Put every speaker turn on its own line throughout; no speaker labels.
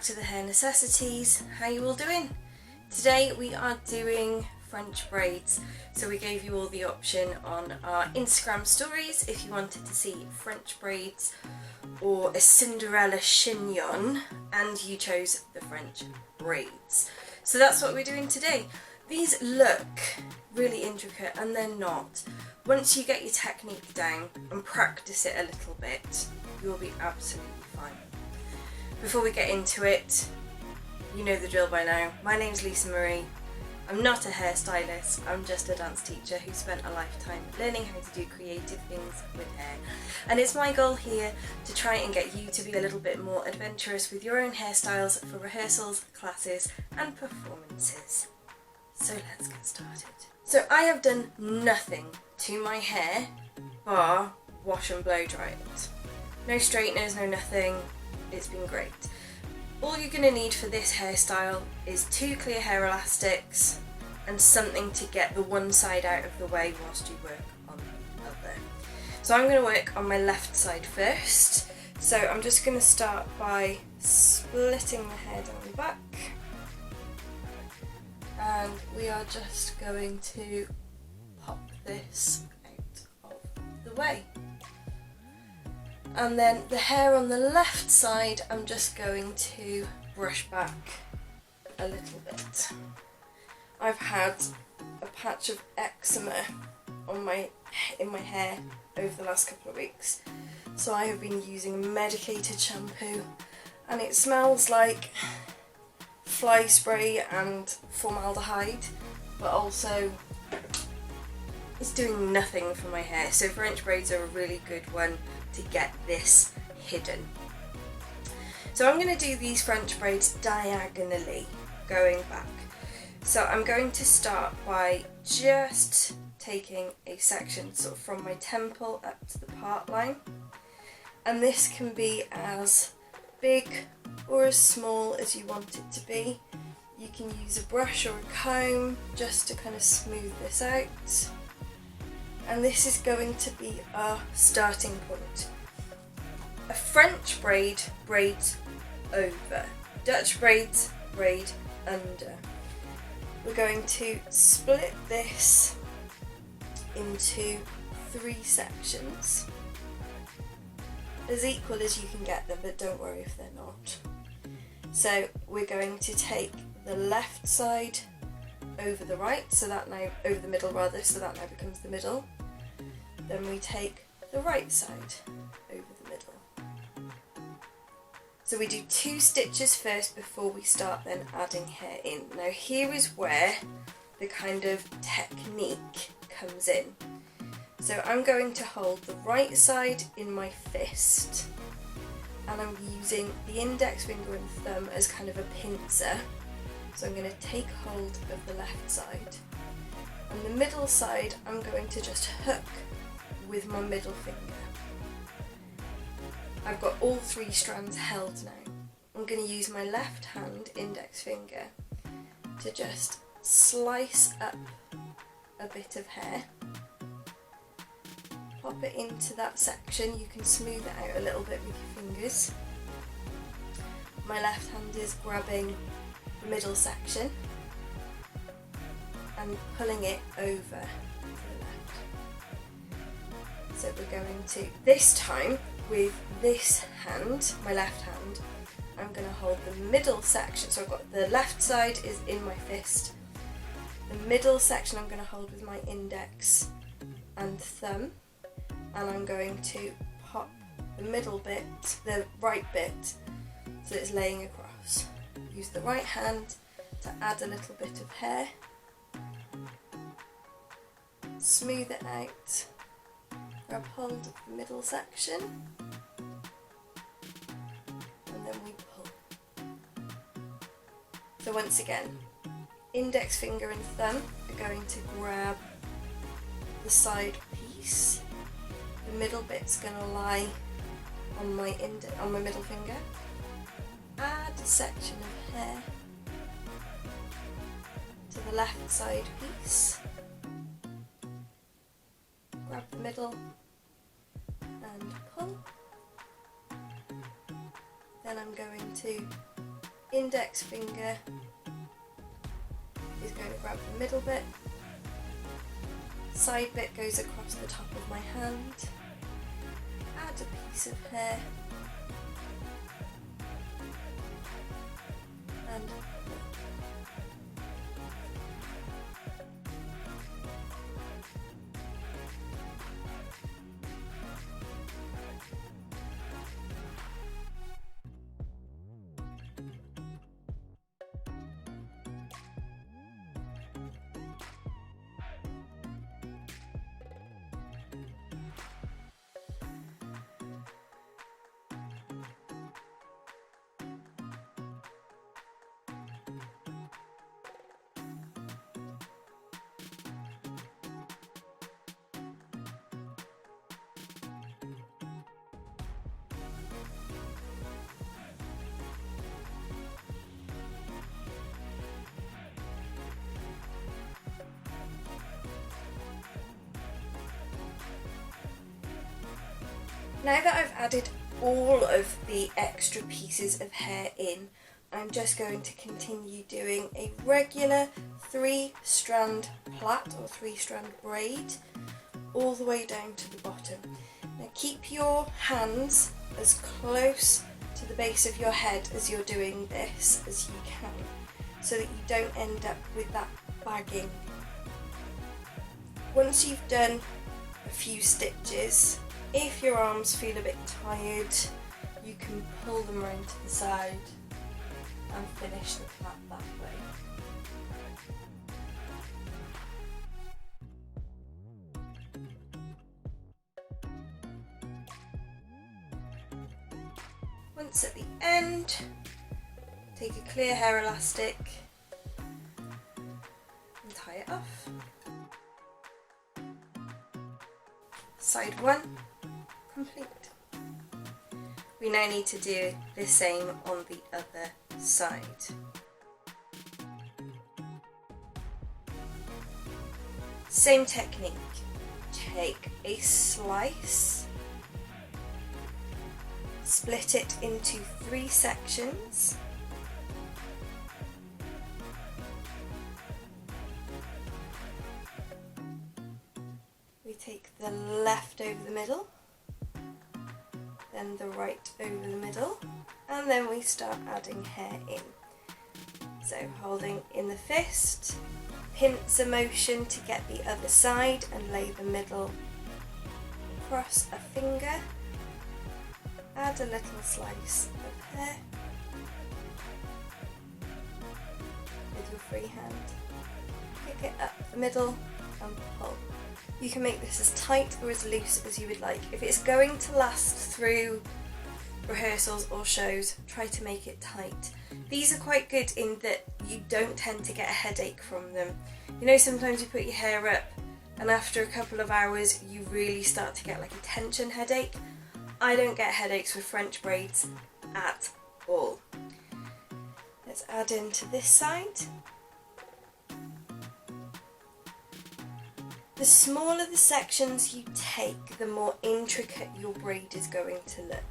back to the Hair Necessities. How you all doing? Today we are doing French braids. So we gave you all the option on our Instagram stories if you wanted to see French braids or a Cinderella chignon, and you chose the French braids. So that's what we're doing today. These look really intricate and they're not. Once you get your technique down and practice it a little bit, you'll be absolutely fine. Before we get into it, you know the drill by now. My name's Lisa Marie. I'm not a hairstylist, I'm just a dance teacher who spent a lifetime learning how to do creative things with hair. And it's my goal here to try and get you to be a little bit more adventurous with your own hairstyles for rehearsals, classes and performances. So let's get started. So I have done nothing to my hair bar wash and blow dry it. No straighteners, no nothing. It's been great. All you're going to need for this hairstyle is 2 clear hair elastics and something to get the one side out of the way whilst you work on the other. So I'm going to work on my left side first. So I'm just going to start by splitting the hair down the back. And we are just going to pop this out of the way. And then the hair on the left side, I'm just going to brush back a little bit. I've had a patch of eczema on in my hair over the last couple of weeks, so I have been using medicated shampoo, and it smells like fly spray and formaldehyde, but also it's doing nothing for my hair. So French braids are a really good one to get this hidden. So I'm going to do these French braids diagonally going back. So I'm going to start by just taking a section sort of from my temple up to the part line, and this can be as big or as small as you want it to be. You can use a brush or a comb just to kind of smooth this out. And this is going to be our starting point. A French braid braids over. Dutch braids braid under. We're going to split this into 3 sections, as equal as you can get them, but don't worry if they're not. So we're going to take the left side over the right, so that now, over the middle rather, so that now becomes the middle. Then we take the right side over the middle. So we do 2 stitches first before we start then adding hair in. Now here is where the kind of technique comes in. So I'm going to hold the right side in my fist, and I'm using the index finger and thumb as kind of a pincer. So I'm going to take hold of the left side, and the middle side I'm going to just hook with my middle finger. I've got all 3 strands held now. I'm going to use my left hand index finger to just slice up a bit of hair, pop it into that section. You can smooth it out a little bit with your fingers. My left hand is grabbing the middle section and pulling it over. So we're going to, this time with this hand, my left hand, I'm going to hold the middle section. So I've got the left side is in my fist. The middle section I'm going to hold with my index and thumb, and I'm going to pop the middle bit, the right bit, so it's laying across. Use the right hand to add a little bit of hair, smooth it out. Grab hold of the middle section, and then we pull. So once again, index finger and thumb are going to grab the side piece. The middle bit's going to lie on my middle finger. Add a section of hair to the left side piece. Grab the middle and pull. Then I'm going to index finger is going to grab the middle bit, side bit goes across the top of my hand, add a piece of hair, and now that I've added all of the extra pieces of hair in, I'm just going to continue doing a regular 3-strand plait or 3-strand braid all the way down to the bottom. Now keep your hands as close to the base of your head as you're doing this as you can, so that you don't end up with that bagging. Once you've done a few stitches, if your arms feel a bit tired, you can pull them around to the side and finish the plait that way. Once at the end, take a clear hair elastic and tie it off. Side 1 complete. We now need to do the same on the other side. Same technique. Take a slice, split it into 3 sections, we take the left over the middle, then the right over the middle, and then we start adding hair in. So holding in the fist, pincer motion to get the other side and lay the middle across a finger, add a little slice of hair with your free hand, pick it up the middle and pull. You can make this as tight or as loose as you would like. If it's going to last through rehearsals or shows, try to make it tight. These are quite good in that you don't tend to get a headache from them. You know, sometimes you put your hair up and after a couple of hours you really start to get like a tension headache. I don't get headaches with French braids at all. Let's add into this side. The smaller the sections you take, the more intricate your braid is going to look.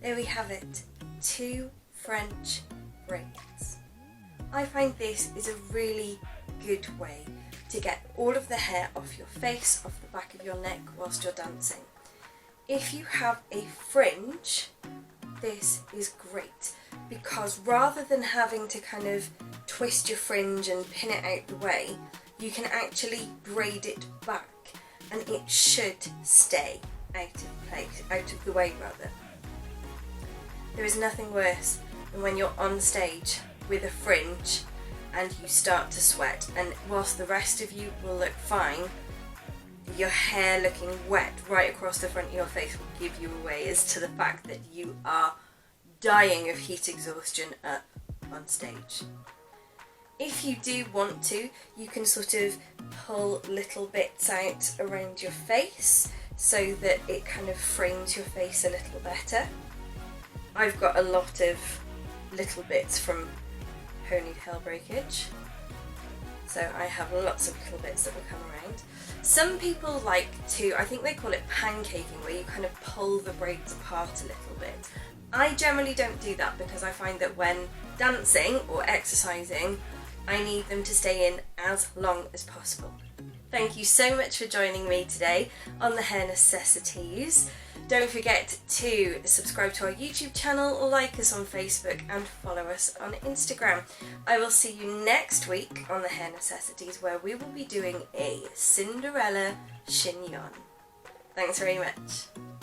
There we have it, 2 French braids. I find this is a really good way to get all of the hair off your face, off the back of your neck whilst you're dancing. If you have a fringe, this is great because rather than having to kind of twist your fringe and pin it out the way, you can actually braid it back and it should stay out of place, out of the way rather. There is nothing worse than when you're on stage with a fringe and you start to sweat, and whilst the rest of you will look fine, your hair looking wet right across the front of your face will give you away as to the fact that you are dying of heat exhaustion up on stage. If you do want to, you can sort of pull little bits out around your face so that it kind of frames your face a little better. I've got a lot of little bits from ponytail breakage, so I have lots of little bits that will come around. Some people like to, I think they call it pancaking, where you kind of pull the braids apart a little bit. I generally don't do that because I find that when dancing or exercising, I need them to stay in as long as possible. Thank you so much for joining me today on the Hair Necessities. Don't forget to subscribe to our YouTube channel, like us on Facebook and follow us on Instagram. I will see you next week on the Hair Necessities, where we will be doing a Cinderella chignon. Thanks very much.